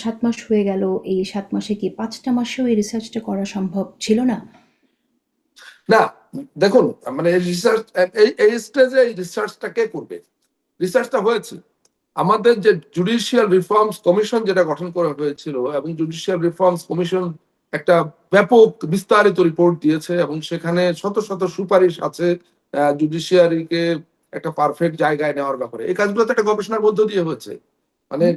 7 মাস হয়ে গেল। এই 7 মাসে কি 5টা মাসেও এই রিসার্চটা করা সম্ভব ছিল না? না, দেখুন, মানে রিসার্চ এই স্টেজে এই রিসার্চটা কে করবে? রিসার্চটা হয়েছে আমাদের যে জুডিশিয়াল রিফর্মস কমিশন যেটা গঠন করা হয়েছিল, এবং জুডিশিয়াল রিফর্মস কমিশন একটা ব্যাপক বিস্তারিত রিপোর্ট দিয়েছে, এবং সেখানে শত শত সুপারিশ আছে জুডিশিয়ারিকে একটা পারফেক্ট জায়গায় নেওয়ার ব্যাপারে। এই কাজগুলো তো একটা গবেষণার মধ্য দিয়ে হয়েছে। মানে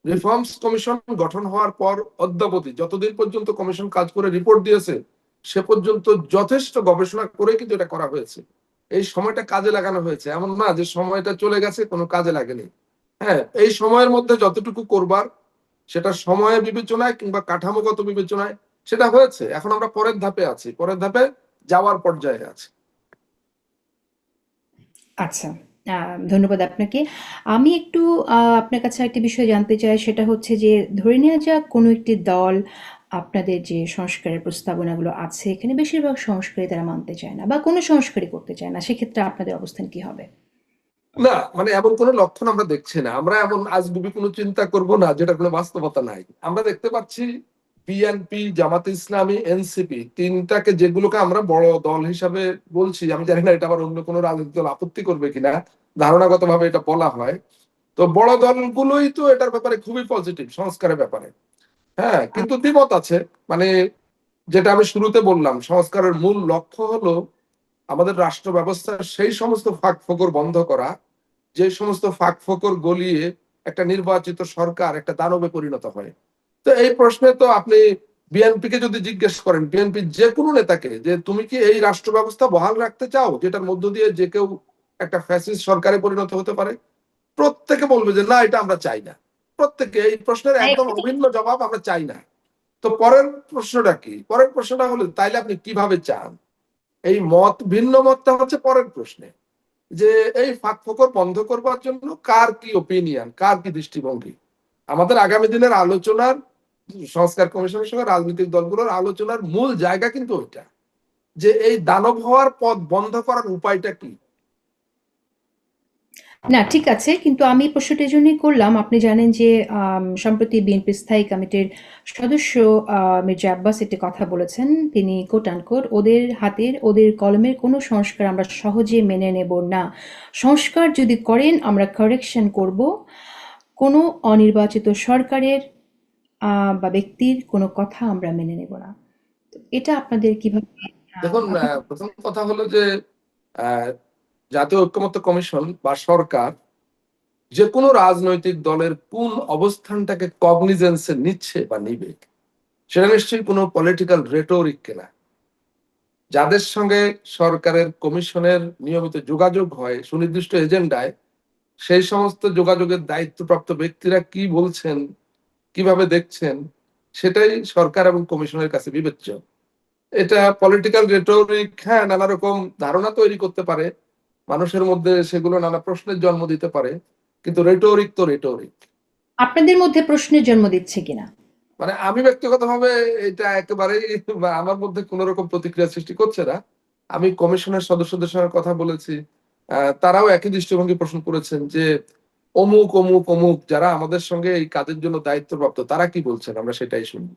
রিফর্মস কমিশন গঠন হওয়ার পর অদ্যাবধি যতদিন পর্যন্ত কমিশন কাজ করে রিপোর্ট দিয়েছে, সে পর্যন্ত যথেষ্ট গবেষণা করে কিন্তু এটা করা হয়েছে। এই সময়টা কাজে লাগানো হয়েছে, এমন না যে সময়টা চলে গেছে কোনো কাজে লাগেনি। হ্যাঁ, এই সময়ের মধ্যে যতটুকু করবার, সেটা সময় বিবেচনায় কিংবা কাঠামোগত বিবেচনায় সেটা হয়েছে। এখন আমরা পরের ধাপে আছি, পরের ধাপে যাওয়ার পর্যায়ে আছি। আচ্ছা, ধন্যবাদ আপনাকে। আমি একটু আপনার কাছে একটা বিষয় জানতে চাই, সেটা হচ্ছে যে ধরে নেওয়া যাক কোনো একটি দল আপনাদের যে সংস্কারের প্রস্তাবনাগুলো আছে এখানে বেশিরভাগ সংস্কারই তারা মানতে চায় না বা কোনো সংস্কারই করতে চায় না। সেক্ষেত্রে আপনাদের অবস্থান কি হবে? না, মানে এমন কোনো লক্ষণ আমরা দেখছি না। আমরা এমন আজগুবি কোনো চিন্তা করব না যেটা কোনো বাস্তবতা নাই। আমরা দেখতে পাচ্ছি বিএনপি, জামাতে ইসলামী, এনসিপি তিনটাকে, যেগুলোকে আমরা বড় দল হিসাবে বলছি, আমি জানি না এটা আবার অন্য কোনো রাজনৈতিক দল আপত্তি করবে কিনা, ধারণাগত ভাবে এটা বলা হয়। তো বড় দলগুলোই তো এটার ব্যাপারে খুবই পজিটিভ, সংস্কারের ব্যাপারে। হ্যাঁ, কিন্তু দ্বিমত আছে। মানে যেটা আমি শুরুতে বললাম, সংস্কারের মূল লক্ষ্য হলো আমাদের রাষ্ট্র ব্যবস্থার সেই সমস্ত ফাঁক ফোকর বন্ধ করা, যে সমস্ত ফাঁক ফোকর গলিয়ে একটা নির্বাচিত সরকার একটা দানবে পরিণত হয়। তো এই প্রশ্নে তো আপনি বিএনপি কে যদি জিজ্ঞেস করেন, বিএনপির যে কোনো নেতাকে, যে তুমি কি এই রাষ্ট্র ব্যবস্থা বহাল রাখতে চাও যেটার মধ্য দিয়ে যে কেউ একটা ফ্যাসিস্ট সরকারে পরিণত হতে পারে, প্রত্যেকে বলবে যে না, এটা আমরা চাই না। প্রত্যেকে এই প্রশ্নের একদম অভিন্ন জবাব আমরা চাই না। তো পরের প্রশ্নটা কি? পরের প্রশ্নটা হলো তাইলে আপনি কিভাবে চান? এই মত ভিন্ন মতটা হচ্ছে পরের প্রশ্নে, যে এই ফাঁক ফোকর বন্ধ করবার জন্য কার কি ওপিনিয়ন, কার কি দৃষ্টিভঙ্গি। আমাদের আগামী দিনের আলোচনার, সংস্কার কমিশনের সঙ্গে রাজনৈতিক দলগুলোর আলোচনার মূল জায়গা কিন্তু ওইটা, যে এই দানব হওয়ার পথ বন্ধ করার উপায়টা কি। না, ঠিক আছে। কিন্তু আমি প্রশ্নটা এজন্যই করলাম, আপনি জানেন যে সম্প্রতি বিএনপি স্থায়ী কমিটির সদস্য মির্জা আব্বাস একটি কথা বলেছেন। তিনি কোট আনকোট ওদের হাতের ওদের কলমের কোনো সংস্কার আমরা সহজে মেনে নেব না। সংস্কার যদি করেন আমরা কারেকশন করব। কোনো অনির্বাচিত সরকারের বা ব্যক্তির কোনো কথা আমরা মেনে নেব না। তো এটা আপনাদের কিভাবে দেখুন, প্রথম কথা হলো যে আহ, জাতীয় ঐক্যমত্য কমিশন বা সরকার যে কোনো রাজনৈতিক দলের কোন অবস্থানটাকে কগনিজেন্সে নিচ্ছে বা নিবে, সেটা নিশ্চয়ই কোনো পলিটিক্যাল রেটোরিক কেনা। যাদের সঙ্গে সরকারের কমিশনের নিয়মিত যোগাযোগ হয় সুনির্দিষ্ট এজেন্ডায়, সেই সমস্ত যোগাযোগের দায়িত্বপ্রাপ্ত ব্যক্তিরা কি বলছেন, কিভাবে দেখছেন, সেটাই সরকার এবং কমিশনের কাছে বিবেচ্য। এটা পলিটিক্যাল রেটোরিক, হ্যাঁ, নানা রকম ধারণা তৈরি করতে পারে মানুষের মধ্যে, সেগুলো নানা প্রশ্নের জন্ম দিতে পারে, কিন্তু রেটোরিক তো রেটোরিক। আপনাদের মধ্যে প্রশ্নের জন্ম দিচ্ছে কিনা? মানে আমি ব্যক্তিগতভাবে এটা একেবারেই আমার মধ্যে কোন রকম প্রতিক্রিয়া সৃষ্টি করছে না। আমি কমিশনের সদস্যদের সঙ্গে কথা বলেছি, তারাও একই দৃষ্টিভঙ্গি পোষণ করেছেন যে অমুক অমুক অমুক যারা আমাদের সঙ্গে এই কাজের জন্য দায়িত্বপ্রাপ্ত, তারা কি বলছেন আমরা সেটাই শুনি।